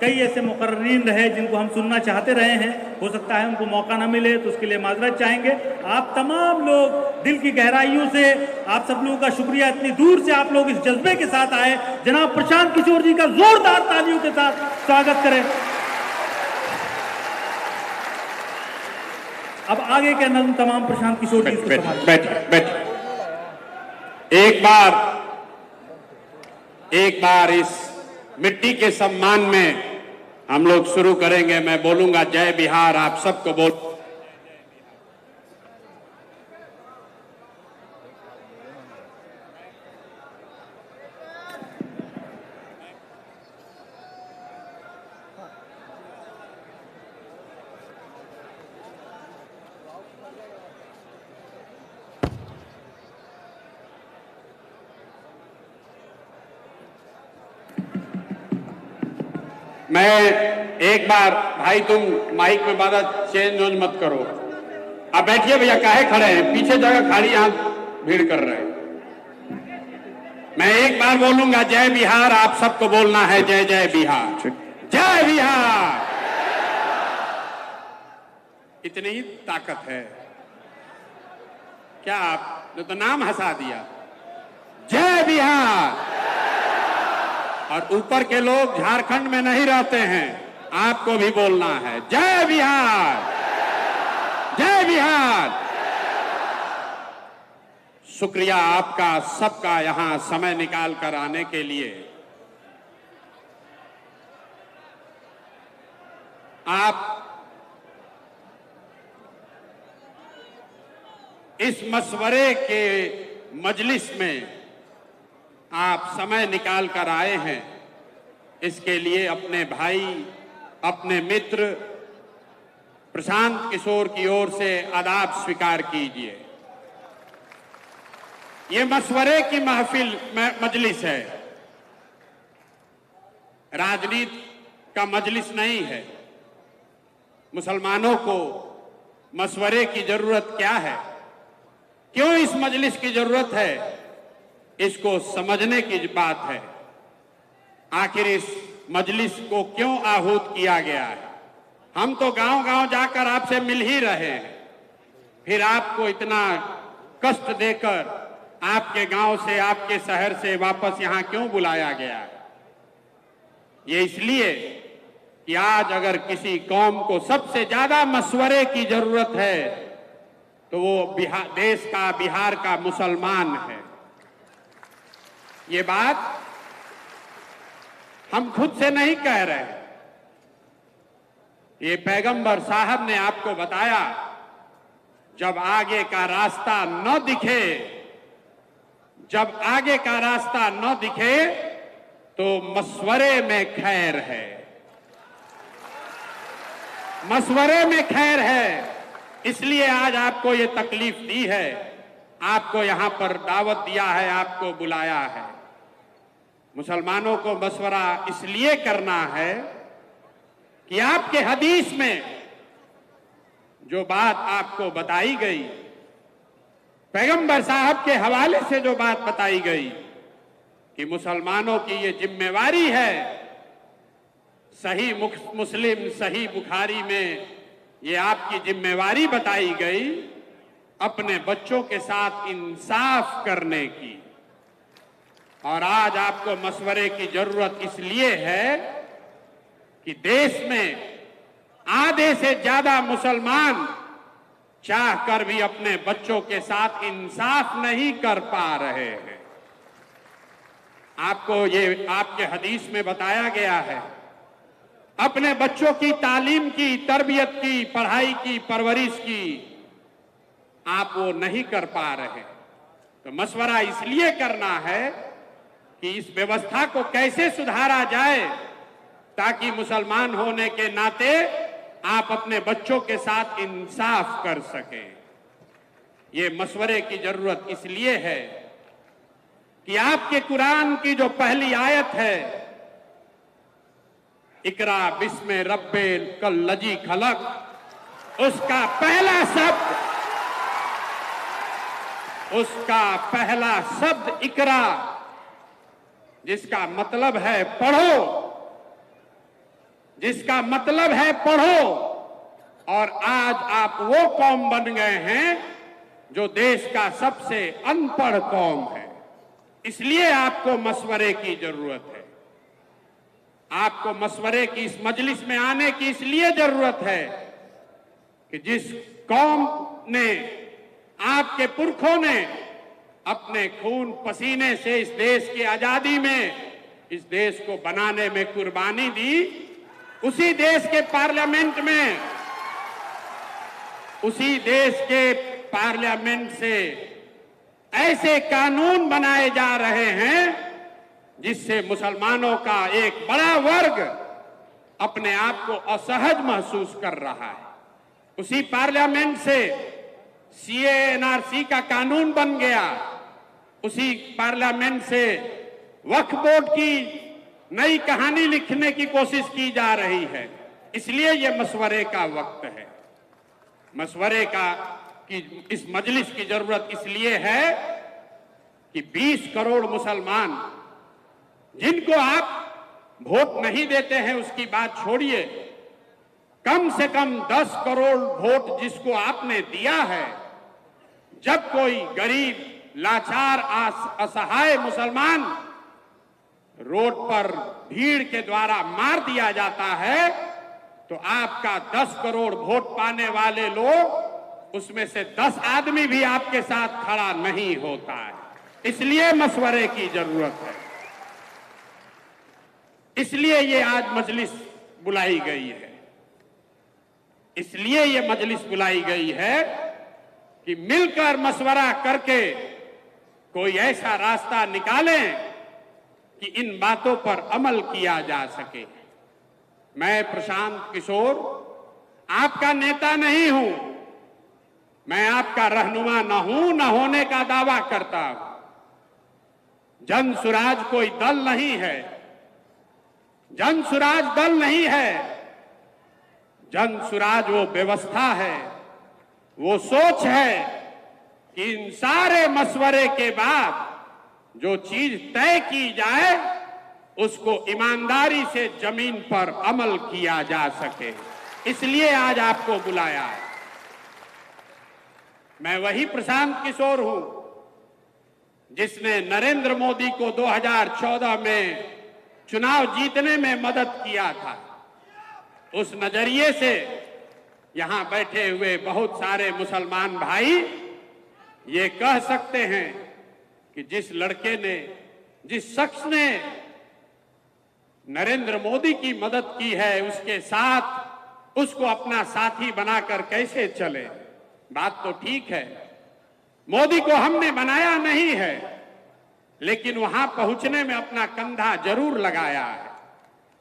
कई ऐसे मुकर्रीन रहे जिनको हम सुनना चाहते रहे हैं, हो सकता है उनको मौका ना मिले, तो उसके लिए माजरत चाहेंगे। आप तमाम लोग दिल की गहराइयों से आप सब लोगों का शुक्रिया, इतनी दूर से आप लोग इस जज्बे के साथ आए। जनाब प्रशांत किशोर जी का जोरदार तालियों के साथ स्वागत करें। अब आगे के नज़्म तमाम प्रशांत किशोर जी को संभालें। बैठिए। एक बार इस मिट्टी के सम्मान में हम लोग शुरू करेंगे। मैं बोलूंगा जय बिहार, आप सबको बोल। मैं एक बार, भाई तुम माइक में बाधा चेंज मत करो। अब बैठिए भैया, काहे खड़े हैं, पीछे जगह खाली, यहां भीड़ कर रहे हैं। मैं एक बार बोलूंगा जय बिहार, आप सबको बोलना है जय जय बिहार, जय बिहार। इतनी ही ताकत है क्या? आपने तो नाम हंसा दिया, जय बिहार। और ऊपर के लोग झारखंड में नहीं रहते हैं, आपको भी बोलना है जय बिहार, जय बिहार। शुक्रिया आपका सबका यहां समय निकाल कर आने के लिए। आप इस मशवरे के मजलिस में आप समय निकाल कर आए हैं, इसके लिए अपने भाई, अपने मित्र प्रशांत किशोर की ओर से आदाब स्वीकार कीजिए। ये मशवरे की महफिल मजलिस है, राजनीति का मजलिस नहीं है। मुसलमानों को मशवरे की जरूरत क्या है, क्यों इस मजलिस की जरूरत है, इसको समझने की बात है। आखिर इस मजलिस को क्यों आहूत किया गया है? हम तो गांव-गांव जाकर आपसे मिल ही रहे हैं, फिर आपको इतना कष्ट देकर आपके गांव से, आपके शहर से वापस यहां क्यों बुलाया गया है? ये इसलिए कि आज अगर किसी कौम को सबसे ज्यादा मशवरे की जरूरत है तो वो देश का, बिहार का मुसलमान है। ये बात हम खुद से नहीं कह रहे, ये पैगंबर साहब ने आपको बताया। जब आगे का रास्ता न दिखे, जब आगे का रास्ता न दिखे तो मशवरे में खैर है, मशवरे में खैर है। इसलिए आज आपको ये तकलीफ दी है, आपको यहां पर दावत दिया है, आपको बुलाया है। मुसलमानों को मशवरा इसलिए करना है कि आपके हदीस में जो बात आपको बताई गई, पैगंबर साहब के हवाले से जो बात बताई गई कि मुसलमानों की ये जिम्मेवारी है, सही मुस्लिम, सही बुखारी में ये आपकी जिम्मेवारी बताई गई, अपने बच्चों के साथ इंसाफ करने की। और आज आपको मशवरे की जरूरत इसलिए है कि देश में आधे से ज्यादा मुसलमान चाह कर भी अपने बच्चों के साथ इंसाफ नहीं कर पा रहे हैं। आपको ये आपके हदीस में बताया गया है, अपने बच्चों की तालीम की, तरबियत की, पढ़ाई की, परवरिश की आप वो नहीं कर पा रहे। तो मशवरा इसलिए करना है कि इस व्यवस्था को कैसे सुधारा जाए ताकि मुसलमान होने के नाते आप अपने बच्चों के साथ इंसाफ कर सकें। ये मशवरे की जरूरत इसलिए है कि आपके कुरान की जो पहली आयत है, इकरा बिस्मे रब्बिल कल्लजी खलक, उसका पहला शब्द इकरा, जिसका मतलब है पढ़ो। जिसका मतलब है पढ़ो, और आज आप वो कौम बन गए हैं जो देश का सबसे अनपढ़ कौम है। इसलिए आपको मशवरे की जरूरत है। आपको मशवरे की इस मजलिस में आने की इसलिए जरूरत है कि जिस कौम ने, आपके पुरखों ने अपने खून पसीने से इस देश की आजादी में, इस देश को बनाने में कुर्बानी दी, उसी देश के पार्लियामेंट में, उसी देश के पार्लियामेंट से ऐसे कानून बनाए जा रहे हैं जिससे मुसलमानों का एक बड़ा वर्ग अपने आप को असहज महसूस कर रहा है। उसी पार्लियामेंट से सीए एनआरसी का कानून बन गया, उसी पार्लियामेंट से वक्फ बोर्ड की नई कहानी लिखने की कोशिश की जा रही है। इसलिए यह मशवरे का वक्त है। मशवरे का कि इस मजलिस की जरूरत इसलिए है कि 20 करोड़ मुसलमान, जिनको आप वोट नहीं देते हैं उसकी बात छोड़िए, कम से कम 10 करोड़ वोट जिसको आपने दिया है, जब कोई गरीब, लाचार, असहाय मुसलमान रोड पर भीड़ के द्वारा मार दिया जाता है, तो आपका 10 करोड़ वोट पाने वाले लोग, उसमें से 10 आदमी भी आपके साथ खड़ा नहीं होता है। इसलिए मशवरे की जरूरत है। इसलिए ये आज मजलिस बुलाई गई है। इसलिए ये मजलिस बुलाई गई है कि मिलकर मशवरा करके कोई ऐसा रास्ता निकालें कि इन बातों पर अमल किया जा सके। मैं प्रशांत किशोर आपका नेता नहीं हूं, मैं आपका रहनुमा न हूं, न होने का दावा करता हूं। जन सुराज कोई दल नहीं है, जन सुराज दल नहीं है, जन सुराज वो व्यवस्था है, वो सोच है कि इन सारे मशवरे के बाद जो चीज तय की जाए उसको ईमानदारी से जमीन पर अमल किया जा सके। इसलिए आज आपको बुलाया है। मैं वही प्रशांत किशोर हूं जिसने नरेंद्र मोदी को 2014 में चुनाव जीतने में मदद किया था। उस नजरिए से यहां बैठे हुए बहुत सारे मुसलमान भाई ये कह सकते हैं कि जिस लड़के ने, जिस शख्स ने नरेंद्र मोदी की मदद की है, उसके साथ उसको अपना साथी बनाकर कैसे चले। बात तो ठीक है, मोदी को हमने बनाया नहीं है, लेकिन वहां पहुंचने में अपना कंधा जरूर लगाया है।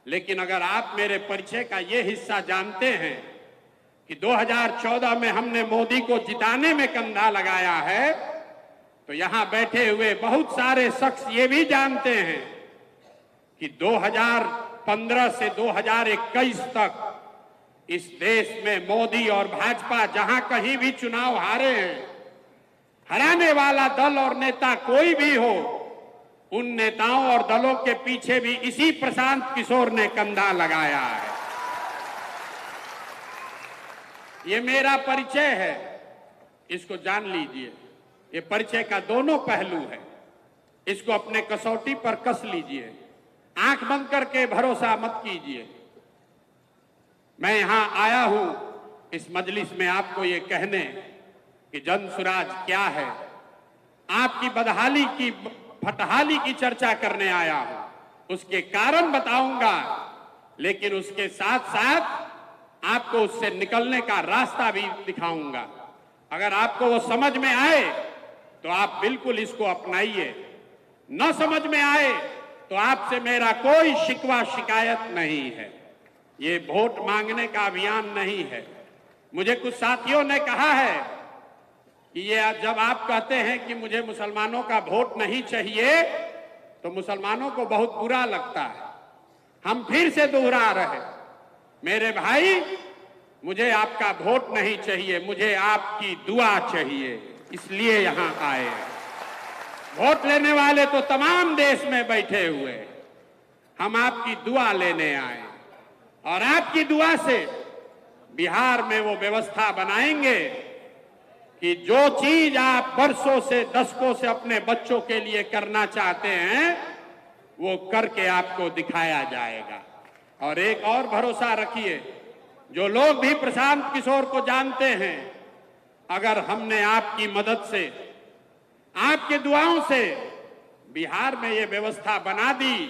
लेकिन अगर आप मेरे परिचय का ये हिस्सा जानते हैं कि 2014 में हमने मोदी को जिताने में कंधा लगाया है, तो यहां बैठे हुए बहुत सारे शख्स ये भी जानते हैं कि 2015 से 2021 तक इस देश में मोदी और भाजपा जहां कहीं भी चुनाव हारे हैं, हराने वाला दल और नेता कोई भी हो, उन नेताओं और दलों के पीछे भी इसी प्रशांत किशोर ने कंधा लगाया है। ये मेरा परिचय है, इसको जान लीजिए। ये परिचय का दोनों पहलू है, इसको अपने कसौटी पर कस लीजिए। आंख बंद करके भरोसा मत कीजिए। मैं यहां आया हूं इस मजलिस में आपको ये कहने कि जन सुराज क्या है, आपकी बदहाली की, फटहाली की चर्चा करने आया हूं। उसके कारण बताऊंगा, लेकिन उसके साथ साथ आपको उससे निकलने का रास्ता भी दिखाऊंगा। अगर आपको वो समझ में आए तो आप बिल्कुल इसको अपनाइए, न समझ में आए तो आपसे मेरा कोई शिकवा शिकायत नहीं है। ये वोट मांगने का अभियान नहीं है। मुझे कुछ साथियों ने कहा है कि ये जब आप कहते हैं कि मुझे मुसलमानों का वोट नहीं चाहिए तो मुसलमानों को बहुत बुरा लगता है। हम फिर से दोहरा रहे, मेरे भाई, मुझे आपका वोट नहीं चाहिए, मुझे आपकी दुआ चाहिए। इसलिए यहां आए। वोट लेने वाले तो तमाम देश में बैठे हुए, हम आपकी दुआ लेने आए। और और आपकी दुआ से बिहार में वो व्यवस्था बनाएंगे कि जो चीज आप वर्षों से दशकों से अपने बच्चों के लिए करना चाहते हैं वो करके आपको दिखाया जाएगा। और एक और भरोसा रखिए, जो लोग भी प्रशांत किशोर को जानते हैं, अगर हमने आपकी मदद से, आपके दुआओं से बिहार में ये व्यवस्था बना दी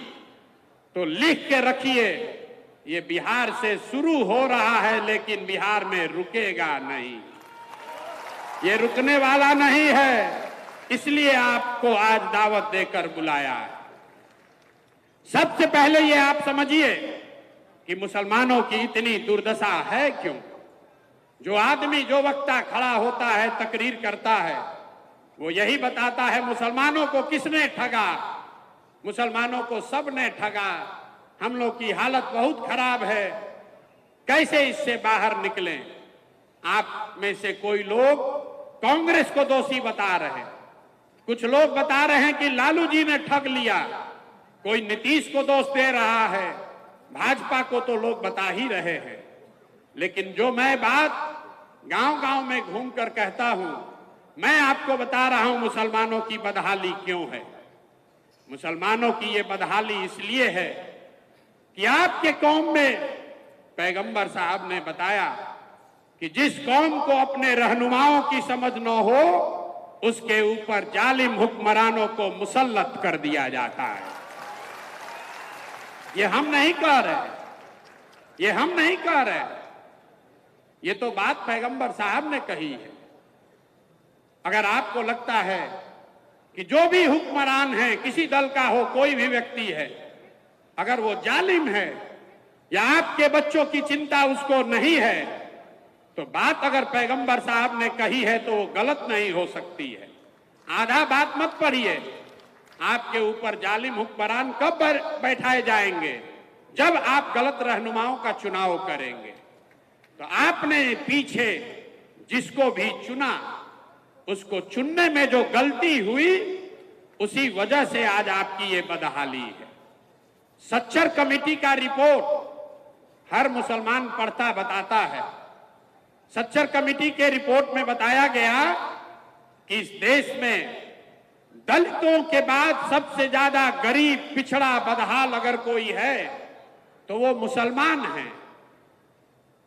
तो लिख के रखिए, ये बिहार से शुरू हो रहा है लेकिन बिहार में रुकेगा नहीं, ये रुकने वाला नहीं है। इसलिए आपको आज दावत देकर बुलाया है। सबसे पहले ये आप समझिए कि मुसलमानों की इतनी दुर्दशा है क्यों। जो आदमी, जो वक्ता खड़ा होता है, तकरीर करता है, वो यही बताता है मुसलमानों को किसने ठगा, मुसलमानों को सब ने ठगा, हम लोग की हालत बहुत खराब है, कैसे इससे बाहर निकलें। आप में से कोई लोग कांग्रेस को दोषी बता रहे हैं, कुछ लोग बता रहे हैं कि लालू जी ने ठग लिया, कोई नीतीश को दोष दे रहा है, भाजपा को तो लोग बता ही रहे हैं। लेकिन जो मैं बात गांव-गांव में घूमकर कहता हूं, मैं आपको बता रहा हूं मुसलमानों की बदहाली क्यों है। मुसलमानों की ये बदहाली इसलिए है कि आपके कौम में पैगंबर साहब ने बताया कि जिस कौम को अपने रहनुमाओं की समझ न हो उसके ऊपर जालिम हुक्मरानों को मुसल्लत कर दिया जाता है। ये हम नहीं कह रहे, ये हम नहीं कह रहे, ये तो बात पैगंबर साहब ने कही है। अगर आपको लगता है कि जो भी हुक्मरान है, किसी दल का हो, कोई भी व्यक्ति है, अगर वो जालिम है या आपके बच्चों की चिंता उसको नहीं है, तो बात अगर पैगंबर साहब ने कही है तो वो गलत नहीं हो सकती है। आधा बात मत पढ़िए। आपके ऊपर जालिम हुक्मरान कब बैठाए जाएंगे? जब आप गलत रहनुमाओं का चुनाव करेंगे। तो आपने पीछे जिसको भी चुना, उसको चुनने में जो गलती हुई, उसी वजह से आज आपकी ये बदहाली है। सच्चर कमेटी का रिपोर्ट हर मुसलमान पढ़ता बताता है। सच्चर कमेटी के रिपोर्ट में बताया गया कि इस देश में दलितों के बाद सबसे ज्यादा गरीब, पिछड़ा, बदहाल अगर कोई है तो वो मुसलमान हैं।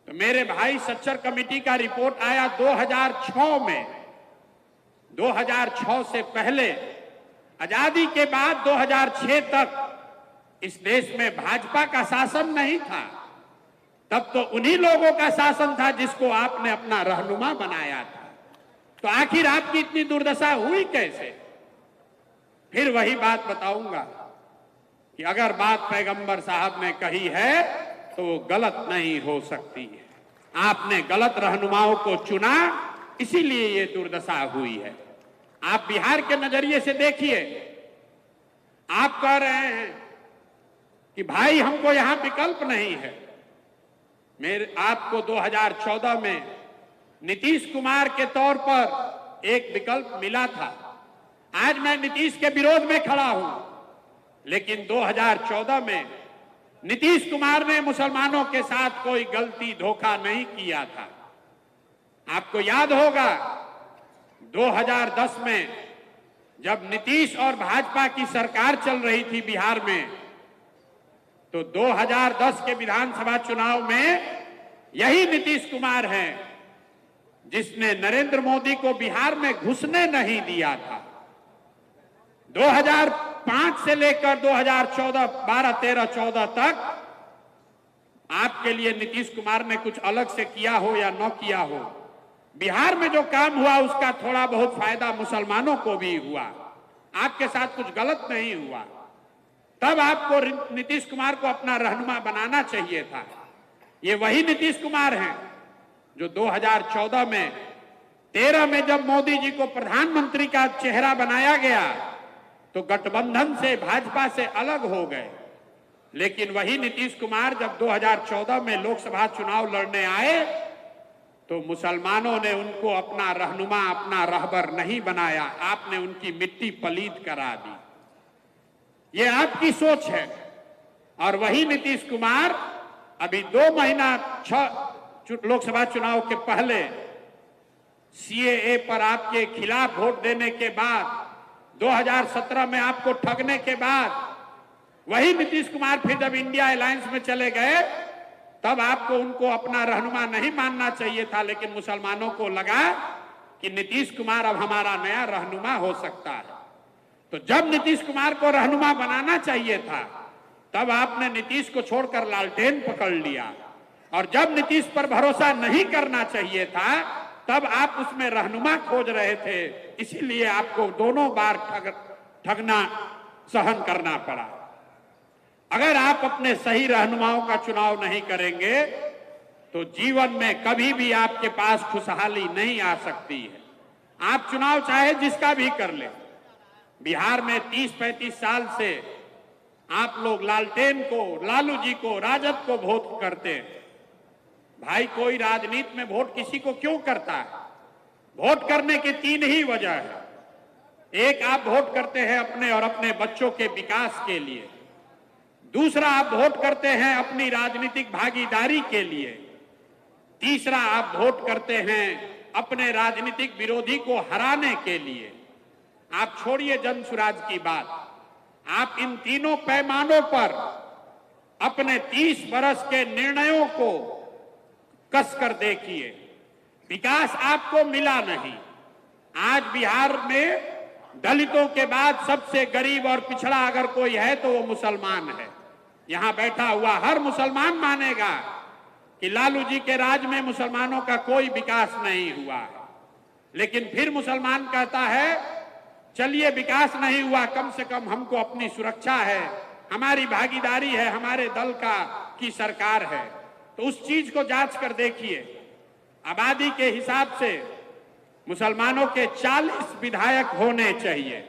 तो मेरे भाई, सच्चर कमेटी का रिपोर्ट आया 2006 में। 2006 से पहले, आजादी के बाद 2006 तक इस देश में भाजपा का शासन नहीं था। तब तो उन्हीं लोगों का शासन था जिसको आपने अपना रहनुमा बनाया था। तो आखिर आपकी इतनी दुर्दशा हुई कैसे? फिर वही बात बताऊंगा कि अगर बात पैगंबर साहब ने कही है तो वो गलत नहीं हो सकती है। आपने गलत रहनुमाओं को चुना, इसीलिए ये दुर्दशा हुई है। आप बिहार के नजरिए से देखिए। आप कह रहे हैं कि भाई हमको यहां विकल्प नहीं है। आपको 2014 में नीतीश कुमार के तौर पर एक विकल्प मिला था। आज मैं नीतीश के विरोध में खड़ा हूं, लेकिन 2014 में नीतीश कुमार ने मुसलमानों के साथ कोई गलती, धोखा नहीं किया था। आपको याद होगा 2010 में जब नीतीश और भाजपा की सरकार चल रही थी बिहार में, तो 2010 के विधानसभा चुनाव में यही नीतीश कुमार हैं जिसने नरेंद्र मोदी को बिहार में घुसने नहीं दिया था। 2005 से लेकर 2014, 12, 13, 14 तक आपके लिए नीतीश कुमार ने कुछ अलग से किया हो या न किया हो, बिहार में जो काम हुआ उसका थोड़ा बहुत फायदा मुसलमानों को भी हुआ। आपके साथ कुछ गलत नहीं हुआ। तब आपको नीतीश कुमार को अपना रहनुमा बनाना चाहिए था। ये वही नीतीश कुमार हैं जो 2014 में, 13 में जब मोदी जी को प्रधानमंत्री का चेहरा बनाया गया तो गठबंधन से, भाजपा से अलग हो गए। लेकिन वही नीतीश कुमार जब 2014 में लोकसभा चुनाव लड़ने आए तो मुसलमानों ने उनको अपना रहनुमा, अपना रहबर नहीं बनाया। आपने उनकी मिट्टी पलीद करा दी। ये आपकी सोच है। और वही नीतीश कुमार अभी 2 महीना 6 लोकसभा चुनाव के पहले सीएए पर आपके खिलाफ वोट देने के बाद, 2017 में आपको ठगने के बाद, वही नीतीश कुमार फिर जब इंडिया अलायंस में चले गए तब आपको उनको अपना रहनुमा नहीं मानना चाहिए था, लेकिन मुसलमानों को लगा कि नीतीश कुमार अब हमारा नया रहनुमा हो सकता है। तो जब नीतीश कुमार को रहनुमा बनाना चाहिए था तब आपने नीतीश को छोड़कर लालटेन पकड़ लिया, और जब नीतीश पर भरोसा नहीं करना चाहिए था तब आप उसमें रहनुमा खोज रहे थे, इसीलिए आपको दोनों बार ठगना सहन करना पड़ा। अगर आप अपने सही रहनुमाओं का चुनाव नहीं करेंगे तो जीवन में कभी भी आपके पास खुशहाली नहीं आ सकती है। आप चुनाव चाहे जिसका भी कर ले, बिहार में 30-35 साल से आप लोग लालटेन को, लालू जी को, राजद को वोट करते हैं। भाई, कोई राजनीति में वोट किसी को क्यों करता है? वोट करने की 3 ही वजह है। एक, आप वोट करते हैं अपने और अपने बच्चों के विकास के लिए। दूसरा, आप वोट करते हैं अपनी राजनीतिक भागीदारी के लिए। तीसरा, आप वोट करते हैं अपने राजनीतिक विरोधी को हराने के लिए। आप छोड़िए जन सुराज की बात, आप इन तीनों पैमानों पर अपने 30 वर्ष के निर्णयों को कसकर देखिए। विकास आपको मिला नहीं। आज बिहार में दलितों के बाद सबसे गरीब और पिछड़ा अगर कोई है तो वो मुसलमान है। यहां बैठा हुआ हर मुसलमान मानेगा कि लालू जी के राज में मुसलमानों का कोई विकास नहीं हुआ है। लेकिन फिर मुसलमान कहता है चलिए विकास नहीं हुआ, कम से कम हमको अपनी सुरक्षा है, हमारी भागीदारी है, हमारे दल की सरकार है। तो उस चीज को जांच कर देखिए। आबादी के हिसाब से मुसलमानों के 40 विधायक होने चाहिए।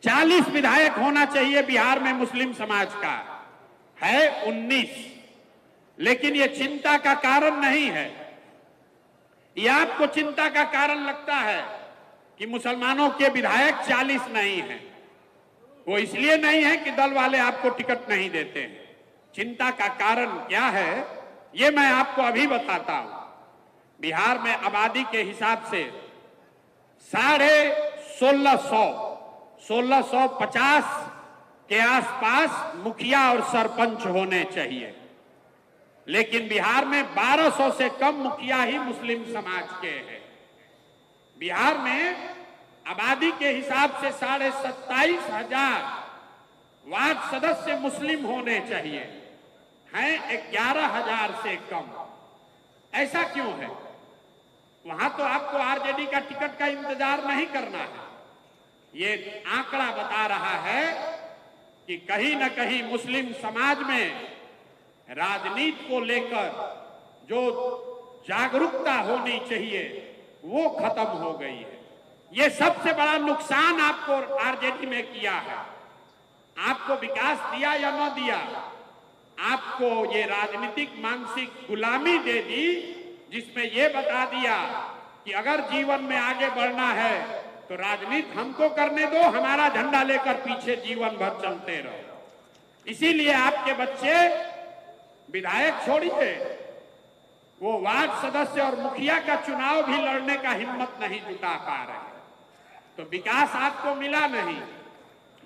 40 विधायक होना चाहिए बिहार में मुस्लिम समाज का, है 19। लेकिन ये चिंता का कारण नहीं है। ये आपको चिंता का कारण लगता है कि मुसलमानों के विधायक 40 नहीं हैं। वो इसलिए नहीं है कि दल वाले आपको टिकट नहीं देते हैं। चिंता का कारण क्या है ये मैं आपको अभी बताता हूं। बिहार में आबादी के हिसाब से 1650 के आसपास मुखिया और सरपंच होने चाहिए, लेकिन बिहार में 1200 से कम मुखिया ही मुस्लिम समाज के हैं। बिहार में आबादी के हिसाब से 27,500 वार्ड सदस्य मुस्लिम होने चाहिए, हैं 11,000 से कम। ऐसा क्यों है? वहां तो आपको आरजेडी का टिकट का इंतजार नहीं करना है। ये आंकड़ा बता रहा है कि कहीं न कहीं मुस्लिम समाज में राजनीति को लेकर जो जागरूकता होनी चाहिए वो खत्म हो गई है। ये सबसे बड़ा नुकसान आपको आरजेडी में किया है। आपको विकास दिया या न दिया, आपको ये राजनीतिक मानसिक गुलामी दे दी, जिसमें ये बता दिया कि अगर जीवन में आगे बढ़ना है तो राजनीति हमको करने दो, हमारा झंडा लेकर पीछे जीवन भर चलते रहो। इसीलिए आपके बच्चे विधायक छोड़िए, वो वार्ड सदस्य और मुखिया का चुनाव भी लड़ने का हिम्मत नहीं जुटा पा रहे। तो विकास आपको मिला नहीं,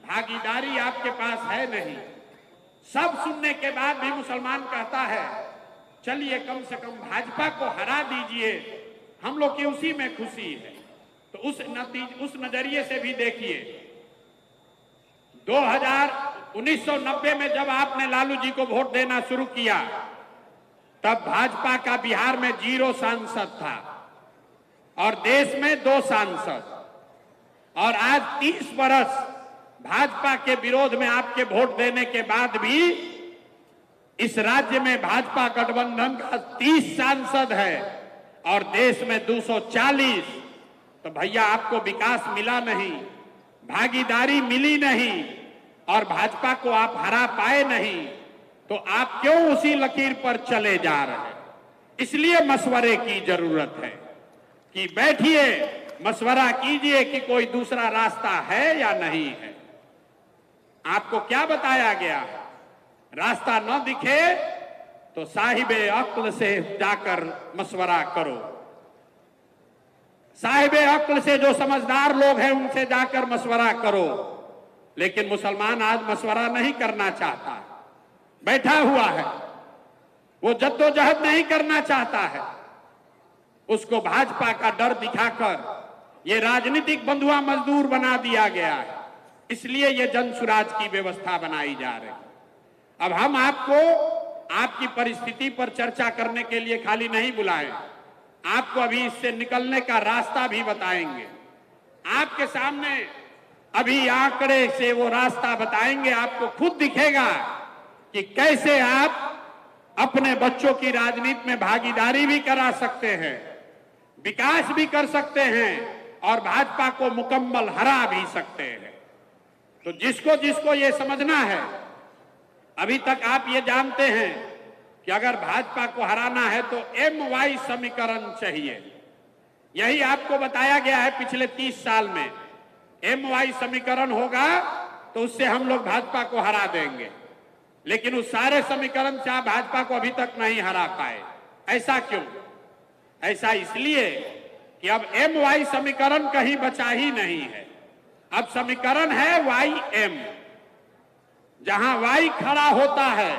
भागीदारी आपके पास है नहीं। सब सुनने के बाद भी मुसलमान कहता है चलिए कम से कम भाजपा को हरा दीजिए, हम लोग की उसी में खुशी है। तो उस नजरिए से भी देखिए, 1990 में जब आपने लालू जी को वोट देना शुरू किया तब भाजपा का बिहार में 0 सांसद था और देश में 2 सांसद। और आज 30 वर्ष भाजपा के विरोध में आपके वोट देने के बाद भी इस राज्य में भाजपा गठबंधन का 30 सांसद है और देश में 240। तो भैया आपको विकास मिला नहीं, भागीदारी मिली नहीं और भाजपा को आप हरा पाए नहीं, तो आप क्यों उसी लकीर पर चले जा रहे हैं? इसलिए मशवरे की जरूरत है कि बैठिए, मशवरा कीजिए कि कोई दूसरा रास्ता है या नहीं है। आपको क्या बताया गया? रास्ता न दिखे तो साहिबे अक्ल से जाकर मशवरा करो। साहिबे अक्ल से जो समझदार लोग हैं उनसे जाकर मशवरा करो। लेकिन मुसलमान आज मशवरा नहीं करना चाहता, बैठा हुआ है, वो जद्दोजहद नहीं करना चाहता है। उसको भाजपा का डर दिखाकर ये राजनीतिक बंधुआ मजदूर बना दिया गया है, इसलिए ये जन सुराज की व्यवस्था बनाई जा रही है। अब हम आपको आपकी परिस्थिति पर चर्चा करने के लिए खाली नहीं बुलाए, आपको अभी इससे निकलने का रास्ता भी बताएंगे। आपके सामने अभी आंकड़े से वो रास्ता बताएंगे, आपको खुद दिखेगा कि कैसे आप अपने बच्चों की राजनीति में भागीदारी भी करा सकते हैं, विकास भी कर सकते हैं और भाजपा को मुकम्मल हरा भी सकते हैं। तो जिसको जिसको ये समझना है, अभी तक आप ये जानते हैं कि अगर भाजपा को हराना है तो MY समीकरण चाहिए। यही आपको बताया गया है पिछले 30 साल में। MY समीकरण होगा तो उससे हम लोग भाजपा को हरा देंगे, लेकिन उस सारे समीकरण से आप भाजपा को अभी तक नहीं हरा पाए। ऐसा क्यों? ऐसा इसलिए कि अब MY समीकरण कहीं बचा ही नहीं है। अब समीकरण है YM। जहां Y खड़ा होता है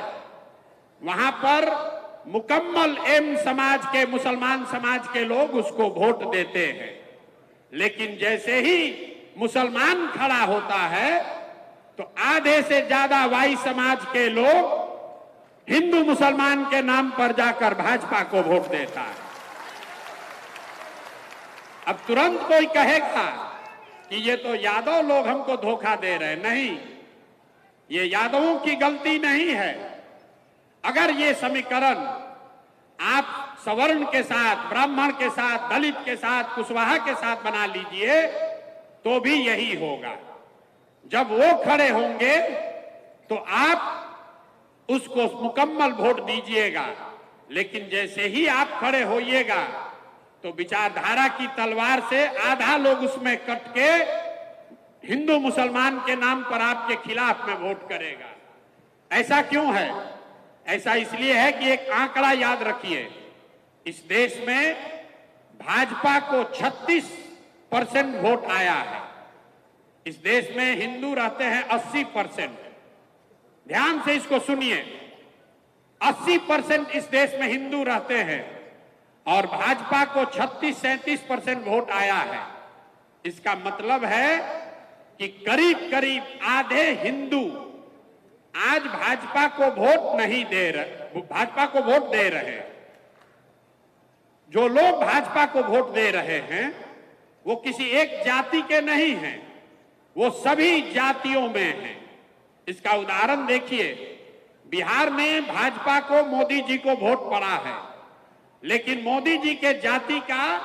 वहां पर मुकम्मल M समाज के, मुसलमान समाज के लोग उसको वोट देते हैं। लेकिन जैसे ही मुसलमान खड़ा होता है तो आधे से ज्यादा Y समाज के लोग हिंदू मुसलमान के नाम पर जाकर भाजपा को वोट देता है। अब तुरंत कोई कहेगा कि ये तो यादव लोग हमको धोखा दे रहे हैं। नहीं, ये यादवों की गलती नहीं है। अगर ये समीकरण आप सवर्ण के साथ, ब्राह्मण के साथ, दलित के साथ, कुशवाहा के साथ बना लीजिए तो भी यही होगा। जब वो खड़े होंगे तो आप उसको मुकम्मल वोट दीजिएगा, लेकिन जैसे ही आप खड़े होइएगा तो विचारधारा की तलवार से आधा लोग उसमें कट के हिंदू मुसलमान के नाम पर आपके खिलाफ में वोट करेगा। ऐसा क्यों है? ऐसा इसलिए है कि एक आंकड़ा याद रखिए, इस देश में भाजपा को 36% वोट आया है। इस देश में हिंदू रहते हैं 80%। ध्यान से इसको सुनिए, 80% इस देश में हिंदू रहते हैं और भाजपा को 36-37% वोट आया है। इसका मतलब है कि करीब करीब आधे हिंदू आज भाजपा को वोट नहीं दे रहे, भाजपा को वोट दे रहे हैं। जो लोग भाजपा को वोट दे रहे हैं वो किसी एक जाति के नहीं हैं, वो सभी जातियों में हैं। इसका उदाहरण देखिए, बिहार में भाजपा को मोदी जी को वोट पड़ा है, लेकिन मोदी जी के जाति का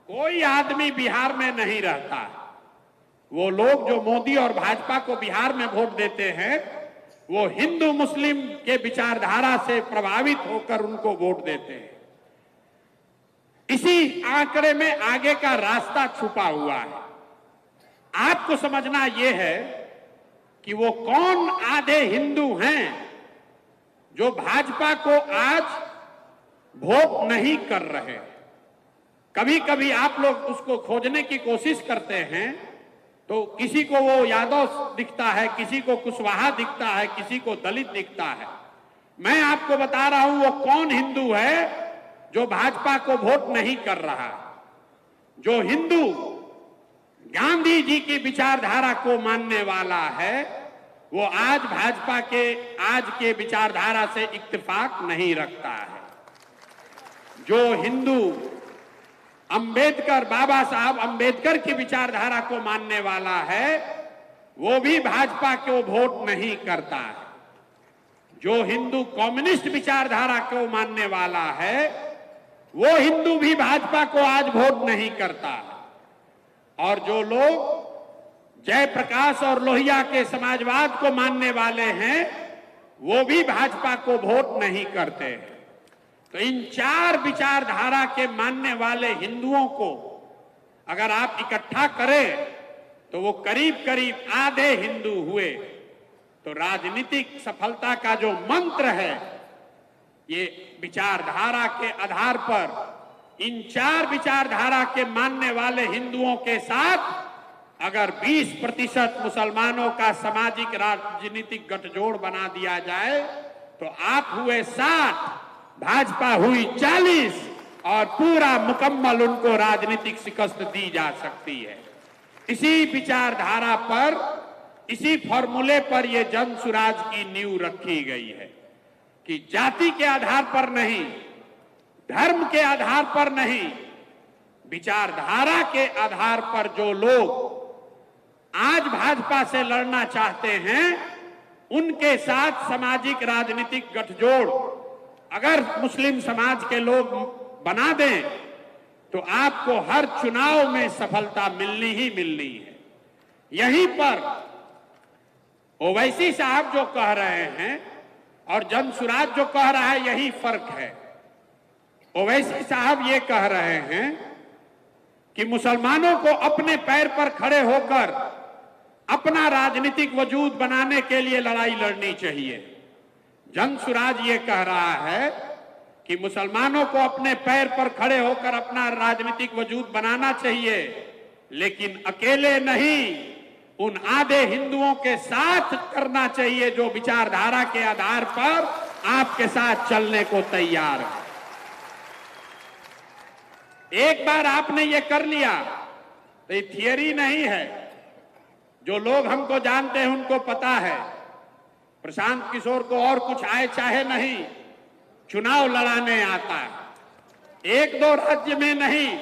कोई आदमी बिहार में नहीं रहता। वो लोग जो मोदी और भाजपा को बिहार में वोट देते हैं वो हिंदू मुस्लिम के विचारधारा से प्रभावित होकर उनको वोट देते हैं। इसी आंकड़े में आगे का रास्ता छुपा हुआ है। आपको समझना यह है कि वो कौन आधे हिंदू हैं जो भाजपा को आज वोट नहीं कर रहे। कभी कभी आप लोग उसको खोजने की कोशिश करते हैं तो किसी को वो यादव दिखता है, किसी को कुशवाहा दिखता है, किसी को दलित दिखता है। मैं आपको बता रहा हूं वो कौन हिंदू है जो भाजपा को वोट नहीं कर रहा। जो हिंदू गांधी जी की विचारधारा को मानने वाला है वो आज भाजपा के आज के विचारधारा से इत्तेफाक नहीं रखता है। जो हिंदू अंबेडकर, बाबा साहब अंबेडकर की विचारधारा को मानने वाला है वो भी भाजपा को वोट नहीं करता है। जो हिंदू कम्युनिस्ट विचारधारा को मानने वाला है वो हिंदू भी भाजपा को आज वोट नहीं करता है। और जो लोग जयप्रकाश और लोहिया के समाजवाद को मानने वाले हैं वो भी भाजपा को वोट नहीं करते हैं। तो इन चार विचारधारा के मानने वाले हिंदुओं को अगर आप इकट्ठा करें तो वो करीब करीब आधे हिंदू हुए। तो राजनीतिक सफलता का जो मंत्र है ये विचारधारा के आधार पर इन 4 विचारधारा के मानने वाले हिंदुओं के साथ अगर 20% मुसलमानों का सामाजिक राजनीतिक गठजोड़ बना दिया जाए तो आप हुए 60, भाजपा हुई 40 और पूरा मुकम्मल उनको राजनीतिक शिकस्त दी जा सकती है। इसी विचारधारा पर, इसी फॉर्मूले पर यह जन सुराज की नींव रखी गई है कि जाति के आधार पर नहीं, धर्म के आधार पर नहीं, विचारधारा के आधार पर जो लोग आज भाजपा से लड़ना चाहते हैं उनके साथ सामाजिक राजनीतिक गठजोड़ अगर मुस्लिम समाज के लोग बना दें तो आपको हर चुनाव में सफलता मिलनी ही मिलनी है। यहीं पर ओवैसी साहब जो कह रहे हैं और जनसुराज जो कह रहा है यही फर्क है। ओवैसी साहब ये कह रहे हैं कि मुसलमानों को अपने पैर पर खड़े होकर अपना राजनीतिक वजूद बनाने के लिए लड़ाई लड़नी चाहिए। जनसुराज ये कह रहा है कि मुसलमानों को अपने पैर पर खड़े होकर अपना राजनीतिक वजूद बनाना चाहिए, लेकिन अकेले नहीं, उन आधे हिंदुओं के साथ करना चाहिए जो विचारधारा के आधार पर आपके साथ चलने को तैयार है। एक बार आपने ये कर लिया तो ये थियरी नहीं है। जो लोग हमको जानते हैं उनको पता है प्रशांत किशोर को और कुछ आए चाहे नहीं, चुनाव लड़ाने आता है। 1-2 राज्य में नहीं,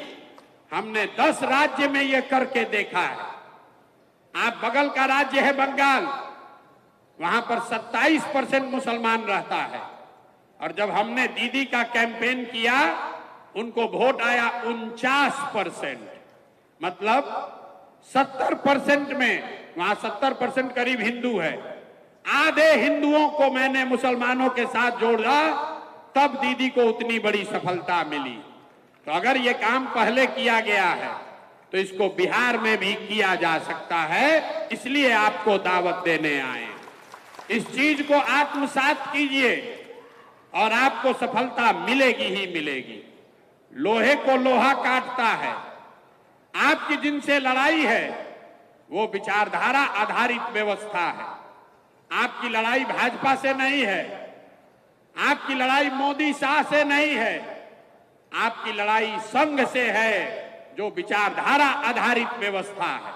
हमने 10 राज्य में ये करके देखा है। आप बगल का राज्य है बंगाल, वहां पर 27% मुसलमान रहता है और जब हमने दीदी का कैंपेन किया उनको वोट आया 49%, मतलब 70% में, वहां 70% करीब हिंदू है। आधे हिंदुओं को मैंने मुसलमानों के साथ जोड़ा तब दीदी को उतनी बड़ी सफलता मिली। तो अगर ये काम पहले किया गया है तो इसको बिहार में भी किया जा सकता है, इसलिए आपको दावत देने आए। इस चीज को आत्मसात कीजिए और आपको सफलता मिलेगी ही मिलेगी। लोहे को लोहा काटता है। आपकी जिनसे लड़ाई है वो विचारधारा आधारित व्यवस्था है। आपकी लड़ाई भाजपा से नहीं है, आपकी लड़ाई मोदी शाह से नहीं है, आपकी लड़ाई संघ से है जो विचारधारा आधारित व्यवस्था है।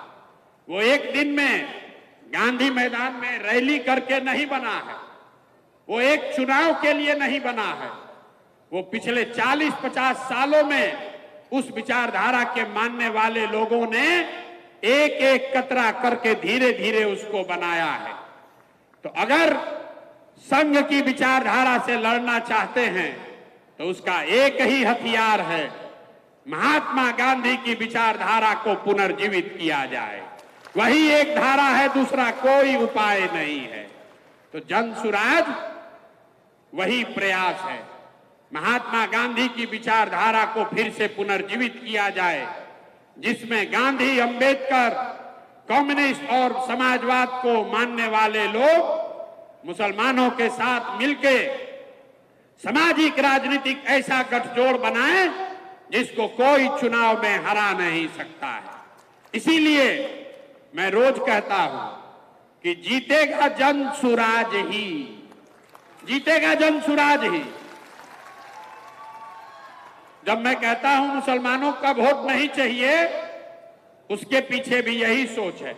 वो एक दिन में गांधी मैदान में रैली करके नहीं बना है, वो एक चुनाव के लिए नहीं बना है, वो पिछले 40-50 सालों में उस विचारधारा के मानने वाले लोगों ने एक एक कतरा करके धीरे धीरे उसको बनाया है। तो अगर संघ की विचारधारा से लड़ना चाहते हैं तो उसका एक ही हथियार है, महात्मा गांधी की विचारधारा को पुनर्जीवित किया जाए। वही एक धारा है, दूसरा कोई उपाय नहीं है। तो जनसुराज वही प्रयास है, महात्मा गांधी की विचारधारा को फिर से पुनर्जीवित किया जाए, जिसमें गांधी, अंबेडकर, कम्युनिस्ट और समाजवाद को मानने वाले लोग मुसलमानों के साथ मिलके सामाजिक राजनीतिक ऐसा गठजोड़ बनाए जिसको कोई चुनाव में हरा नहीं सकता है। इसीलिए मैं रोज कहता हूं कि जीतेगा जनसुराज ही, जीतेगा जनसुराज ही। जब मैं कहता हूं मुसलमानों का वोट नहीं चाहिए, उसके पीछे भी यही सोच है।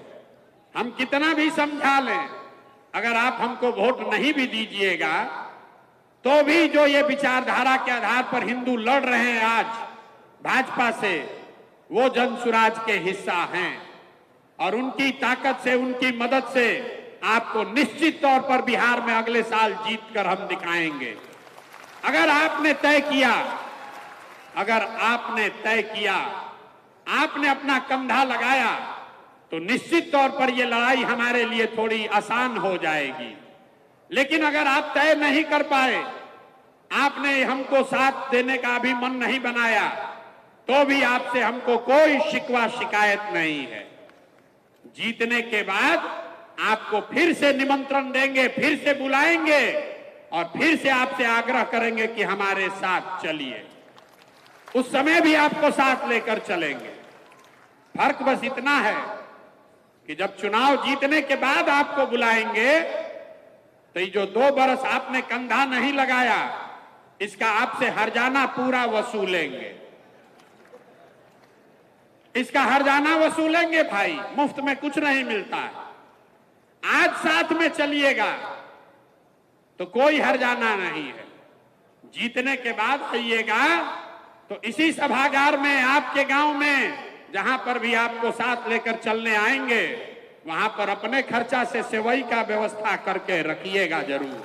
हम कितना भी समझा लें, अगर आप हमको वोट नहीं भी दीजिएगा तो भी जो ये विचारधारा के आधार पर हिंदू लड़ रहे हैं आज भाजपा से, वो जनसुराज के हिस्सा हैं और उनकी ताकत से, उनकी मदद से आपको निश्चित तौर पर बिहार में अगले साल जीतकर हम दिखाएंगे। अगर आपने तय किया, अगर आपने तय किया, आपने अपना कंधा लगाया तो निश्चित तौर पर यह लड़ाई हमारे लिए थोड़ी आसान हो जाएगी। लेकिन अगर आप तय नहीं कर पाए, आपने हमको साथ देने का भी मन नहीं बनाया, तो भी आपसे हमको कोई शिकवा शिकायत नहीं है। जीतने के बाद आपको फिर से निमंत्रण देंगे, फिर से बुलाएंगे और फिर से आपसे आग्रह करेंगे कि हमारे साथ चलिए। उस समय भी आपको साथ लेकर चलेंगे। फर्क बस इतना है कि जब चुनाव जीतने के बाद आपको बुलाएंगे तो ये जो 2 बरस आपने कंधा नहीं लगाया, इसका आपसे हर्जाना पूरा वसूलेंगे। इसका हर्जाना वसूलेंगे भाई, मुफ्त में कुछ नहीं मिलता है। आज साथ में चलिएगा तो कोई हर्जाना नहीं है। जीतने के बाद आइएगा तो इसी सभागार में, आपके गांव में, जहां पर भी आपको साथ लेकर चलने आएंगे, वहां पर अपने खर्चा से सेवई का व्यवस्था करके रखिएगा जरूर,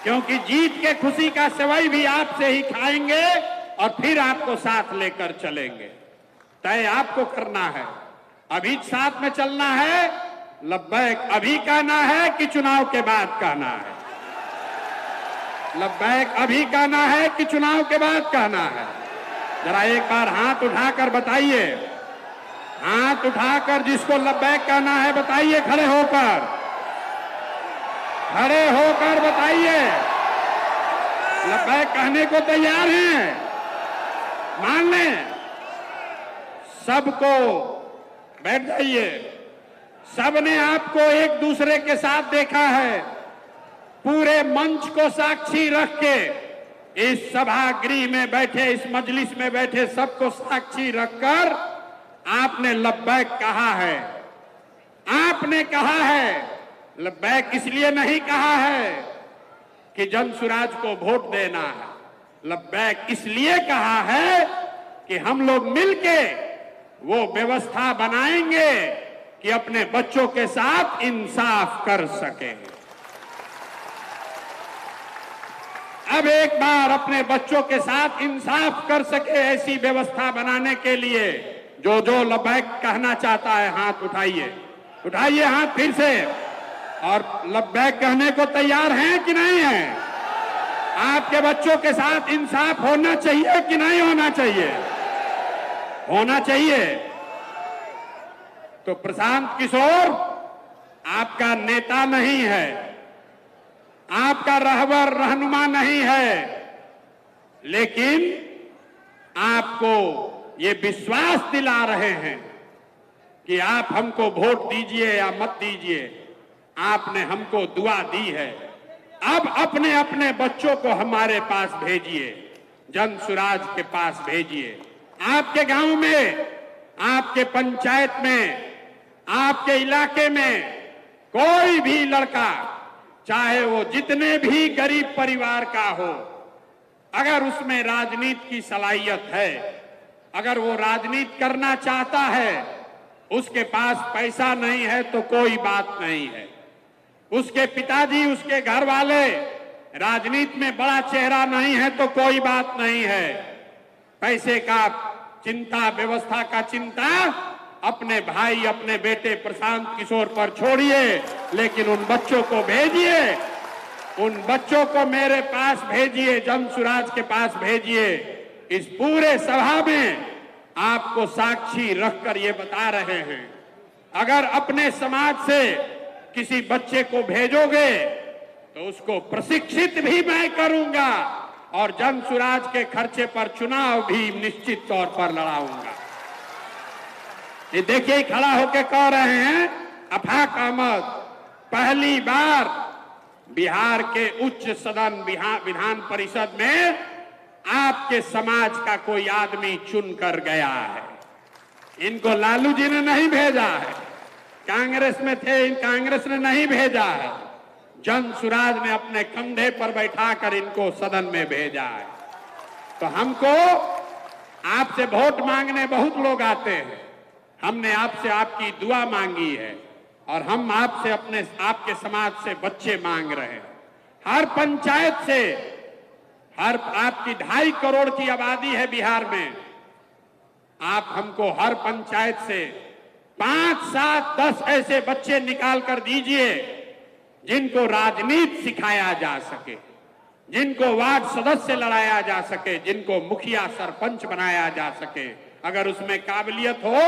क्योंकि जीत के खुशी का सेवई भी आपसे ही खाएंगे और फिर आपको साथ लेकर चलेंगे। तय आपको करना है। अभी साथ में चलना है, लब्बैक अभी कहना है कि चुनाव के बाद कहना है? लब्बैक अभी कहना है कि चुनाव के बाद कहना है? जरा एक बार हाथ उठाकर बताइए। हाथ उठाकर जिसको लब्बैक कहना है बताइए, खड़े होकर, खड़े होकर बताइए। लब्बैक कहने को तैयार हैं? मान लें। सबको बैठ जाइए। सबने आपको एक दूसरे के साथ देखा है। पूरे मंच को साक्षी रख के, इस सभागृह में बैठे, इस मजलिस में बैठे सबको साक्षी रखकर आपने लब्बैक कहा है। आपने कहा है। लब्बैक इसलिए नहीं कहा है कि जनसुराज को वोट देना है। लब्बैक इसलिए कहा है कि हम लोग मिलके वो व्यवस्था बनाएंगे कि अपने बच्चों के साथ इंसाफ कर सकें। अब एक बार अपने बच्चों के साथ इंसाफ कर सके, ऐसी व्यवस्था बनाने के लिए जो जो लब्बैक कहना चाहता है हाथ उठाइए। उठाइए हाथ फिर से। और लब्बैक कहने को तैयार हैं कि नहीं हैं? आपके बच्चों के साथ इंसाफ होना चाहिए कि नहीं होना चाहिए? होना चाहिए। तो प्रशांत किशोर आपका नेता नहीं है, आपका रहबर रहनुमा नहीं है, लेकिन आपको ये विश्वास दिला रहे हैं कि आप हमको वोट दीजिए या मत दीजिए, आपने हमको दुआ दी है। अब अपने अपने बच्चों को हमारे पास भेजिए, जनसुराज के पास भेजिए। आपके गांव में, आपके पंचायत में, आपके इलाके में कोई भी लड़का, चाहे वो जितने भी गरीब परिवार का हो, अगर उसमें राजनीति की सलाहियत है, अगर वो राजनीति करना चाहता है, उसके पास पैसा नहीं है तो कोई बात नहीं है, उसके पिताजी, उसके घर वाले राजनीति में बड़ा चेहरा नहीं है तो कोई बात नहीं है। पैसे का चिंता, व्यवस्था का चिंता अपने भाई, अपने बेटे प्रशांत किशोर पर छोड़िए, लेकिन उन बच्चों को भेजिए, उन बच्चों को मेरे पास भेजिए, जनसुराज के पास भेजिए। इस पूरे सभा में आपको साक्षी रखकर ये बता रहे हैं, अगर अपने समाज से किसी बच्चे को भेजोगे तो उसको प्रशिक्षित भी मैं करूंगा और जनसुराज के खर्चे पर चुनाव भी निश्चित तौर पर लड़ाऊंगा। ये देखिए खड़ा होकर कह रहे हैं अफाक अहमद, पहली बार बिहार के उच्च सदन विधान परिषद में आपके समाज का कोई आदमी चुनकर गया है। इनको लालू जी ने नहीं भेजा है, कांग्रेस में थे, कांग्रेस ने नहीं भेजा है, जनसुराज ने अपने कंधे पर बैठाकर इनको सदन में भेजा है। तो हमको आपसे वोट मांगने बहुत लोग आते हैं, हमने आपसे आपकी दुआ मांगी है और हम आपसे अपने आपके समाज से बच्चे मांग रहे हैं। हर पंचायत से, हर आपकी 2.5 करोड़ की आबादी है बिहार में, आप हमको हर पंचायत से 5, 7, 10 ऐसे बच्चे निकाल कर दीजिए जिनको राजनीति सिखाया जा सके, जिनको वार्ड सदस्य लड़ाया जा सके, जिनको मुखिया सरपंच बनाया जा सके। अगर उसमें काबिलियत हो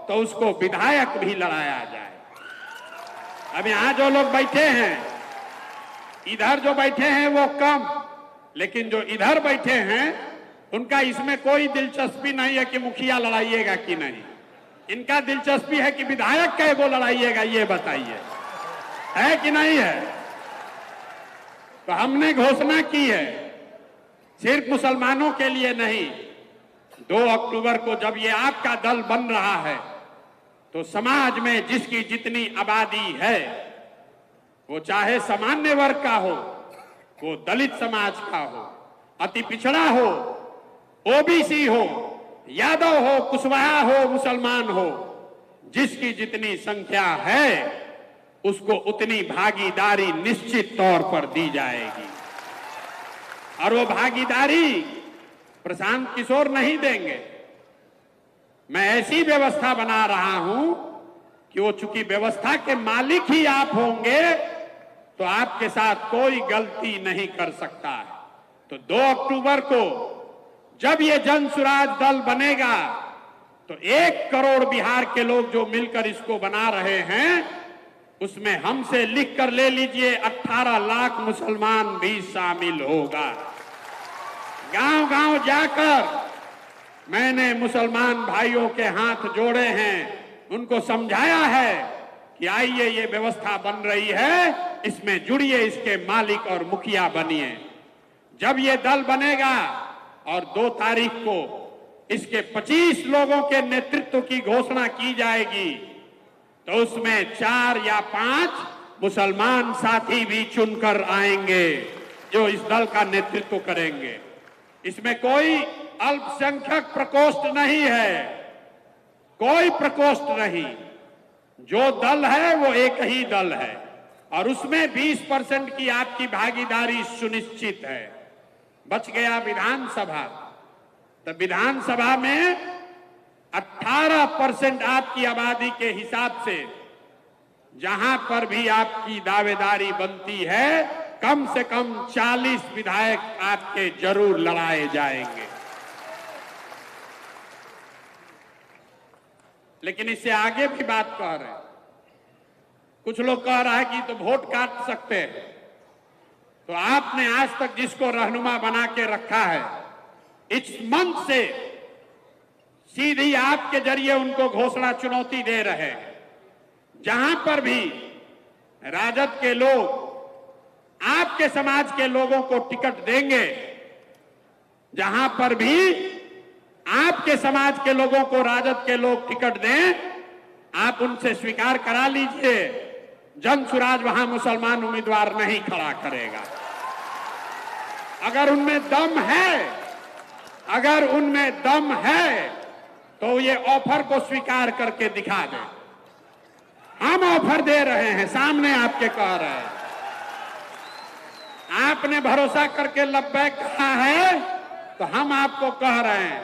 तो उसको विधायक भी लड़ाया जाए। अब यहां जो लोग बैठे हैं, इधर जो बैठे हैं वो कम, लेकिन जो इधर बैठे हैं उनका इसमें कोई दिलचस्पी नहीं है कि मुखिया लड़ाइएगा कि नहीं। इनका दिलचस्पी है कि विधायक कै गो लड़ाइएगा, ये बताइए, है कि नहीं है। तो हमने घोषणा की है सिर्फ मुसलमानों के लिए नहीं, 2 अक्टूबर को जब ये आपका दल बन रहा है तो समाज में जिसकी जितनी आबादी है, वो चाहे सामान्य वर्ग का हो, वो दलित समाज का हो, अति पिछड़ा हो, ओबीसी हो, यादव हो, कुशवाहा हो, मुसलमान हो, जिसकी जितनी संख्या है उसको उतनी भागीदारी निश्चित तौर पर दी जाएगी। और वो भागीदारी प्रशांत किशोर नहीं देंगे। मैं ऐसी व्यवस्था बना रहा हूं कि वो चूंकि व्यवस्था के मालिक ही आप होंगे तो आपके साथ कोई गलती नहीं कर सकता है। तो 2 अक्टूबर को जब ये जन सुराज दल बनेगा तो 1 करोड़ बिहार के लोग जो मिलकर इसको बना रहे हैं, उसमें हमसे लिख कर ले लीजिए 18 लाख मुसलमान भी शामिल होगा। गांव गांव जाकर मैंने मुसलमान भाइयों के हाथ जोड़े हैं, उनको समझाया है कि आइए ये व्यवस्था बन रही है, इसमें जुड़िए, इसके मालिक और मुखिया बनिए। जब ये दल बनेगा और 2 तारीख को इसके 25 लोगों के नेतृत्व की घोषणा की जाएगी तो उसमें 4 या 5 मुसलमान साथी भी चुनकर आएंगे जो इस दल का नेतृत्व करेंगे। इसमें कोई अल्पसंख्यक प्रकोष्ठ नहीं है, कोई प्रकोष्ठ नहीं। जो दल है वो एक ही दल है और उसमें 20% की आपकी भागीदारी सुनिश्चित है। बच गया विधानसभा, तो विधानसभा में 18% आपकी आबादी के हिसाब से जहां पर भी आपकी दावेदारी बनती है, कम से कम 40 विधायक आपके जरूर लड़ाए जाएंगे। लेकिन इससे आगे भी बात कह रहे हैं, कुछ लोग कह रहा है कि तो वोट काट सकते हैं। तो आपने आज तक जिसको रहनुमा बना के रखा है, इस मंच से सीधी आपके जरिए उनको घोषणा चुनौती दे रहे हैं। जहां पर भी राजद के लोग आपके समाज के लोगों को टिकट देंगे, जहां पर भी आपके समाज के लोगों को राजद के लोग टिकट दें, आप उनसे स्वीकार करा लीजिए, जन सुराज वहां मुसलमान उम्मीदवार नहीं खड़ा करेगा। अगर उनमें दम है, अगर उनमें दम है तो ये ऑफर को स्वीकार करके दिखा दें। हम ऑफर दे रहे हैं, सामने आपके कह रहे हैं। आपने भरोसा करके लब्बैक कहा है तो हम आपको कह रहे हैं,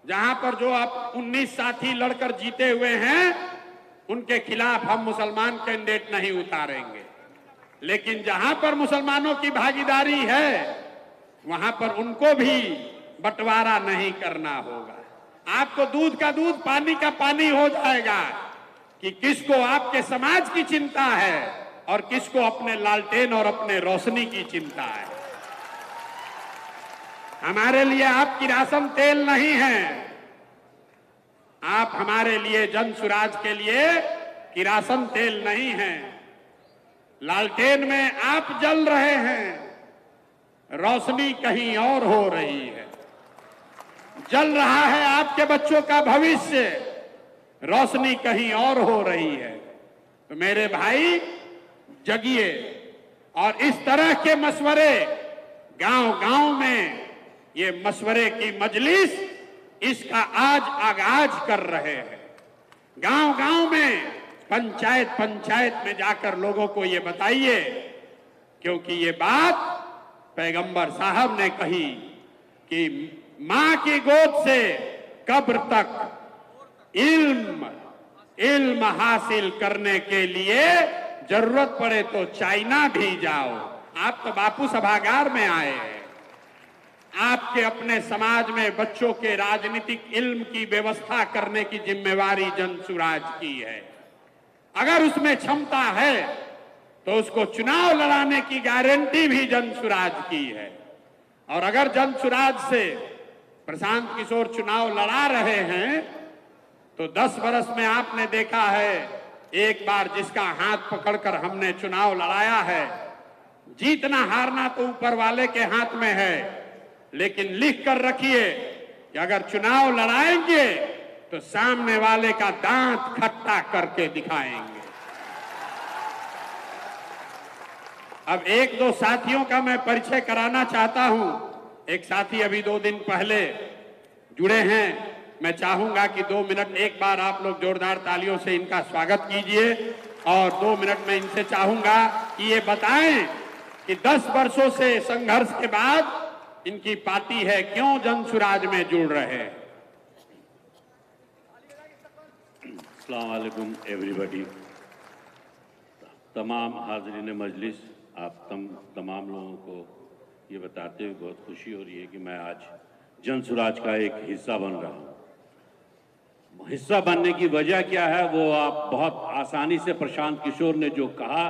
जहां पर जो आप 19 साथी लड़कर जीते हुए हैं उनके खिलाफ हम मुसलमान कैंडिडेट नहीं उतारेंगे। लेकिन जहां पर मुसलमानों की भागीदारी है वहां पर उनको भी बंटवारा नहीं करना होगा। आपको दूध का दूध, पानी का पानी हो जाएगा कि किसको आपके समाज की चिंता है और किसको अपने लालटेन और अपने रोशनी की चिंता है। हमारे लिए आप किरासन तेल नहीं है, आप हमारे लिए जन सुराज के लिए किरासन तेल नहीं है। लालटेन में आप जल रहे हैं, रोशनी कहीं और हो रही है। जल रहा है आपके बच्चों का भविष्य, रोशनी कहीं और हो रही है। तो मेरे भाई जगिए और इस तरह के मशवरे गांव-गांव में, ये मशवरे की मजलिस इसका आज आगाज कर रहे हैं। गांव-गांव में, पंचायत में जाकर लोगों को ये बताइए, क्योंकि ये बात पैगंबर साहब ने कही कि मां की गोद से कब्र तक इल्म हासिल करने के लिए जरूरत पड़े तो चाइना भी जाओ। आप तो बापू सभागार में आए हैं। आपके अपने समाज में बच्चों के राजनीतिक इल्म की व्यवस्था करने की जिम्मेवारी जन सुराज की है। अगर उसमें क्षमता है तो उसको चुनाव लड़ाने की गारंटी भी जनसुराज की है। और अगर जनसुराज से प्रशांत किशोर चुनाव लड़ा रहे हैं तो 10 वर्ष में आपने देखा है, एक बार जिसका हाथ पकड़कर हमने चुनाव लड़ाया है, जीतना हारना तो ऊपर वाले के हाथ में है, लेकिन लिख कर रखिए कि अगर चुनाव लड़ाएंगे तो सामने वाले का दांत खट्टा करके दिखाएंगे। अब एक दो साथियों का मैं परिचय कराना चाहता हूं। एक साथी अभी 2 दिन पहले जुड़े हैं, मैं चाहूंगा कि 2 मिनट एक बार आप लोग जोरदार तालियों से इनका स्वागत कीजिए और 2 मिनट में इनसे चाहूंगा कि ये बताएं कि 10 वर्षों से संघर्ष के बाद इनकी पार्टी है क्यों जनसुराज में जुड़ रहे हैं। अस्सलाम वालेकुम एवरीबॉडी। तमाम हाज़रीन मजलिस, आप तमाम लोगों को ये बताते हुए बहुत खुशी हो रही है कि मैं आज जनसुराज का एक हिस्सा बन रहा हूँ। हिस्सा बनने की वजह क्या है वो आप बहुत आसानी से प्रशांत किशोर ने जो कहा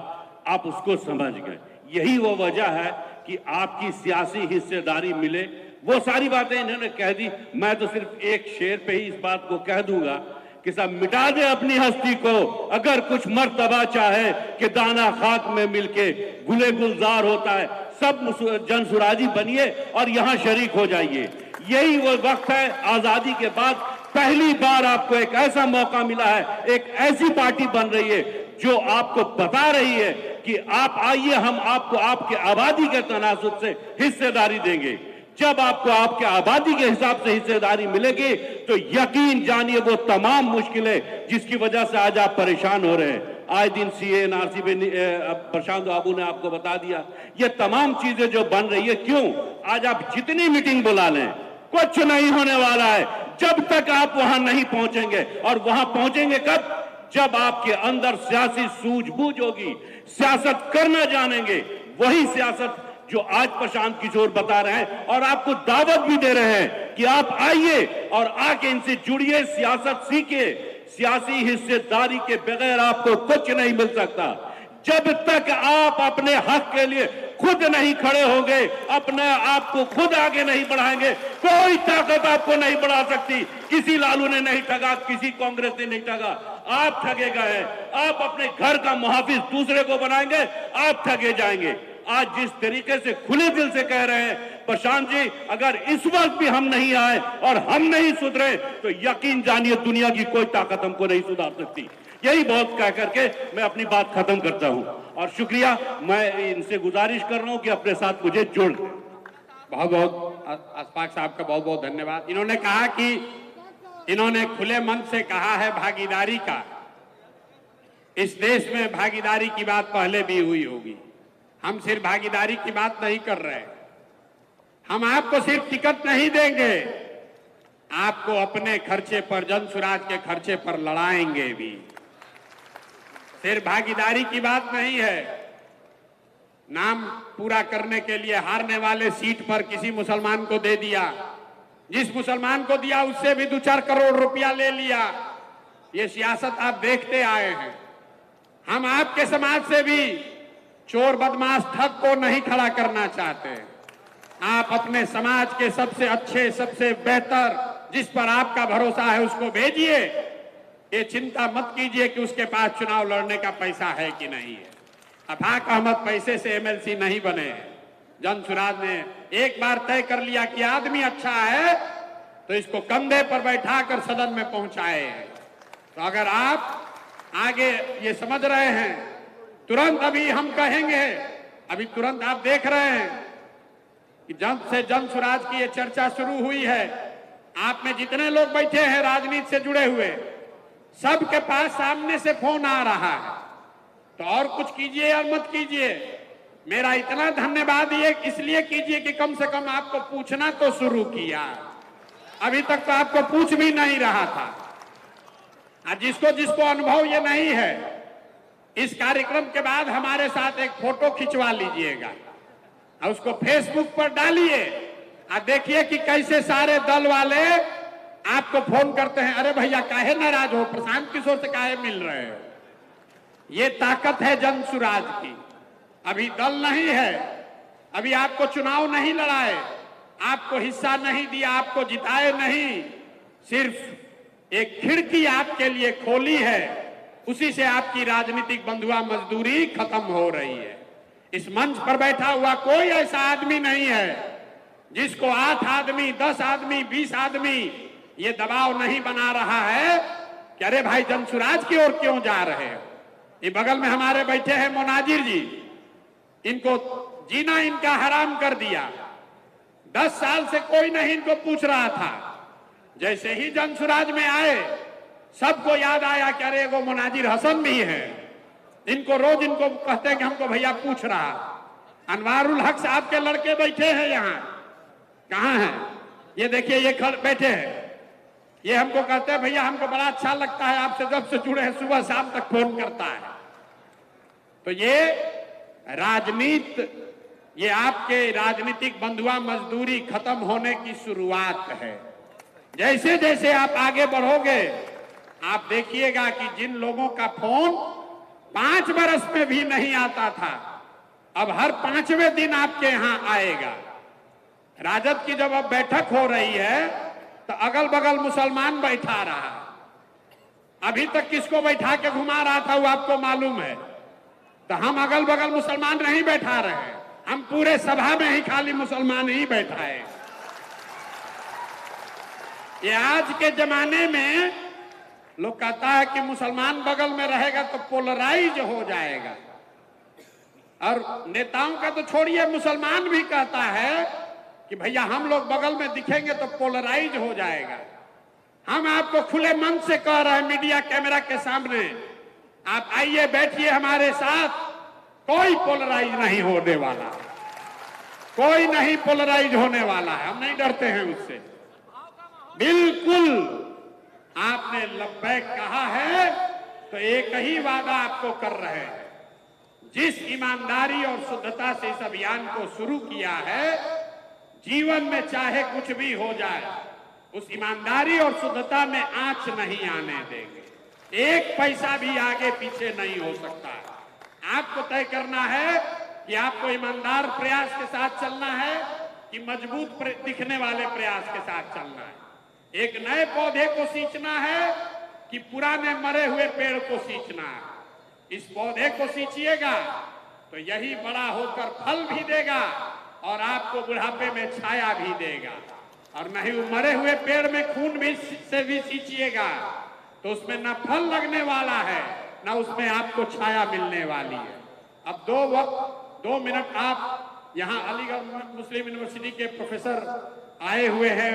आप उसको समझ गए। यही वो वजह है कि आपकी सियासी हिस्सेदारी मिले। वो सारी बातें इन्होंने कह दी, मैं तो सिर्फ एक शेर पे ही इस बात को कह दूंगा कि सब मिटा दे अपनी हस्ती को, अगर कुछ मर्तबा चाहे कि दाना खाक में मिलके गुले गुलजार होता है, सब जनसुराजी बनिए और यहाँ शरीक हो जाइए। यही वो वक्त है, आजादी के बाद पहली बार आपको एक ऐसा मौका मिला है, एक ऐसी पार्टी बन रही है जो आपको बता रही है कि आप आइए, हम आपको आपके आबादी के तनासुब से हिस्सेदारी देंगे। जब आपको आपके आबादी के हिसाब से हिस्सेदारी मिलेगी तो यकीन जानिए वो तमाम मुश्किलें जिसकी वजह से आज आप परेशान हो रहे हैं, आए दिन सीए एनआरसी पे प्रशांत बाबू ने आपको बता दिया, ये तमाम चीजें जो बन रही है, क्यों आज आप जितनी मीटिंग बुला लें कुछ नहीं होने वाला है जब तक आप वहां नहीं पहुंचेंगे। और वहां पहुंचेंगे कब? जब आपके अंदर सियासी सूझबूझ होगी, सियासत करना जानेंगे। वही सियासत जो आज प्रशांत किशोर बता रहे हैं और आपको दावत भी दे रहे हैं कि आप आइए और आके इनसे जुड़िए, सियासत सीखिए। सियासी हिस्सेदारी के बगैर आपको कुछ नहीं मिल सकता। जब तक आप अपने हक के लिए खुद नहीं खड़े होंगे, अपने आप को खुद आगे नहीं बढ़ाएंगे, कोई ताकत आपको नहीं बढ़ा सकती। किसी लालू ने नहीं ठगा, किसी कांग्रेस ने नहीं ठगा, आप ठगे गए। आप अपने घर का मुहाफिज दूसरे को बनाएंगे, आप ठगे जाएंगे। आज जिस तरीके से खुले दिल से कह रहे हैं प्रशांत जी, अगर इस वक्त भी हम नहीं आए और हम नहीं सुधरे तो यकीन जानिए दुनिया की कोई ताकत हमको नहीं सुधार सकती। यही बहुत कह करके मैं अपनी बात खत्म करता हूं और शुक्रिया, मैं इनसे गुजारिश कर रहा हूं कि अपने साथ मुझे जोड़। बहुत बहुत अशफाक साहब का बहुत बहुत धन्यवाद। इन्होंने कहा कि इन्होंने खुले मन से कहा है भागीदारी का। इस देश में भागीदारी की बात पहले भी हुई होगी। हम सिर्फ भागीदारी की बात नहीं कर रहे, हम आपको सिर्फ टिकट नहीं देंगे, आपको अपने खर्चे पर, जनसुराज के खर्चे पर लड़ाएंगे भी। सिर्फ भागीदारी की बात नहीं है। नाम पूरा करने के लिए हारने वाले सीट पर किसी मुसलमान को दे दिया, जिस मुसलमान को दिया उससे भी 2-4 करोड़ रुपया ले लिया। ये सियासत आप देखते आए हैं। हम आपके समाज से भी चोर बदमाश ठग को नहीं खड़ा करना चाहते। आप अपने समाज के सबसे अच्छे, सबसे बेहतर, जिस पर आपका भरोसा है उसको भेजिए। ये चिंता मत कीजिए कि उसके पास चुनाव लड़ने का पैसा है कि नहीं है। अफाक अहमद पैसे से एमएलसी नहीं बने। जनसुराज ने एक बार तय कर लिया कि आदमी अच्छा है तो इसको कंधे पर बैठाकर सदन में पहुंचाए। तो अगर आप आगे ये समझ रहे हैं, तुरंत अभी हम कहेंगे, अभी तुरंत आप देख रहे हैं कि जब से जनसुराज की ये चर्चा शुरू हुई है, आप में जितने लोग बैठे हैं राजनीति से जुड़े हुए, सबके पास सामने से फोन आ रहा है। तो और कुछ कीजिए या मत कीजिए, मेरा इतना धन्यवाद ये इसलिए कीजिए कि कम से कम आपको पूछना तो शुरू किया। अभी तक तो आपको पूछ भी नहीं रहा था। जिसको जिसको अनुभव ये नहीं है, इस कार्यक्रम के बाद हमारे साथ एक फोटो खिंचवा लीजिएगा और उसको फेसबुक पर डालिए और देखिए कि कैसे सारे दल वाले आपको फोन करते हैं, अरे भैया काहे नाराज हो, प्रशांत किशोर से काहे मिल रहे हो। ये ताकत है जनसुराज की। अभी दल नहीं है, अभी आपको चुनाव नहीं लड़ाए, आपको हिस्सा नहीं दिया, आपको जिताए नहीं, सिर्फ एक खिड़की आपके लिए खोली है, उसी से आपकी राजनीतिक बंधुआ मजदूरी खत्म हो रही है। इस मंच पर बैठा हुआ कोई ऐसा आदमी नहीं है जिसको 8 आदमी, 10 आदमी, 20 आदमी ये दबाव नहीं बना रहा है कि अरे भाई जनसुराज की ओर क्यों जा रहे हो। ये बगल में हमारे बैठे हैं मोनाजिर जी, इनको जीना इनका हराम कर दिया। 10 साल से कोई नहीं इनको पूछ रहा था, जैसे ही जनसुराज में आए सबको याद आया कि अरे वो मोनाजिर हसन भी है, इनको रोज इनको कहते हैं कि हमको भैया पूछ रहा। अनवारुल हक साहब के लड़के बैठे हैं यहाँ, कहाँ हैं? ये देखिए ये बैठे हैं, ये हमको कहते हैं भैया हमको बड़ा अच्छा लगता है आपसे, जब से जुड़े हैं सुबह शाम तक फोन करता है। तो ये राजनीति, ये आपके राजनीतिक बंधुआ मजदूरी खत्म होने की शुरुआत है। जैसे जैसे आप आगे बढ़ोगे आप देखिएगा कि जिन लोगों का फोन 5 बरस में भी नहीं आता था, अब हर 5वें दिन आपके यहां आएगा। राजद की जब अब बैठक हो रही है तो अगल बगल मुसलमान बैठा रहा, अभी तक किसको बैठा के घुमा रहा था वो आपको मालूम है। तो हम अगल बगल मुसलमान नहीं बैठा रहे, हम पूरे सभा में ही खाली मुसलमान ही बैठाए। ये आज के जमाने में लोग कहता है कि मुसलमान बगल में रहेगा तो पोलराइज हो जाएगा, और नेताओं का तो छोड़िए, मुसलमान भी कहता है कि भैया हम लोग बगल में दिखेंगे तो पोलराइज हो जाएगा। हम आपको खुले मन से कह रहे हैं मीडिया कैमरा के सामने, आप आइए बैठिए हमारे साथ, कोई पोलराइज नहीं होने वाला, कोई नहीं पोलराइज होने वाला है, हम नहीं डरते हैं उससे। बिल्कुल आपने लब्बैक कहा है तो एक ही वादा आपको कर रहे हैं, जिस ईमानदारी और शुद्धता से इस अभियान को शुरू किया है, जीवन में चाहे कुछ भी हो जाए उस ईमानदारी और शुद्धता में आंच नहीं आने देंगे, एक पैसा भी आगे पीछे नहीं हो सकता। आपको तय करना है कि आपको ईमानदार प्रयास के साथ चलना है कि मजबूत दिखने वाले प्रयास के साथ चलना है। एक नए पौधे को सींचना है कि पुराने मरे हुए पेड़ को सींचना है। इस पौधे को सींचिएगा तो यही बड़ा होकर फल भी देगा और आपको बुढ़ापे में छाया भी देगा, और नहीं मरे हुए पेड़ में खून भी से भी सींचिएगा तो उसमें न फल लगने वाला है न उसमें आपको छाया मिलने वाली है। अब 2 मिनट आप यहाँ अलीगढ़ मुस्लिम यूनिवर्सिटी के प्रोफेसर आए हुए हैं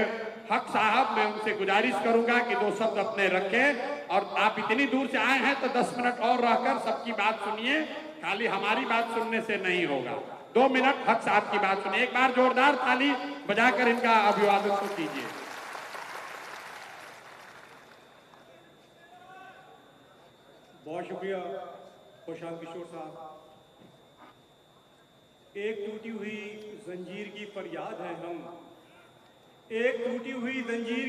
हक साहब, मैं उनसे गुजारिश करूंगा कि 2 शब्द अपने रखें, और आप इतनी दूर से आए हैं तो 10 मिनट और रहकर सबकी बात सुनिए, खाली हमारी बात सुनने से नहीं होगा। 2 मिनट हक साहब की बात सुनिए, एक बार जोरदार ताली बजाकर इनका अभिवादन तो कीजिए। बहुत शुक्रिया खुशहाल किशोर साहब। एक टूटी हुई जंजीर की फरियाद है हम, एक टूटी हुई जंजीर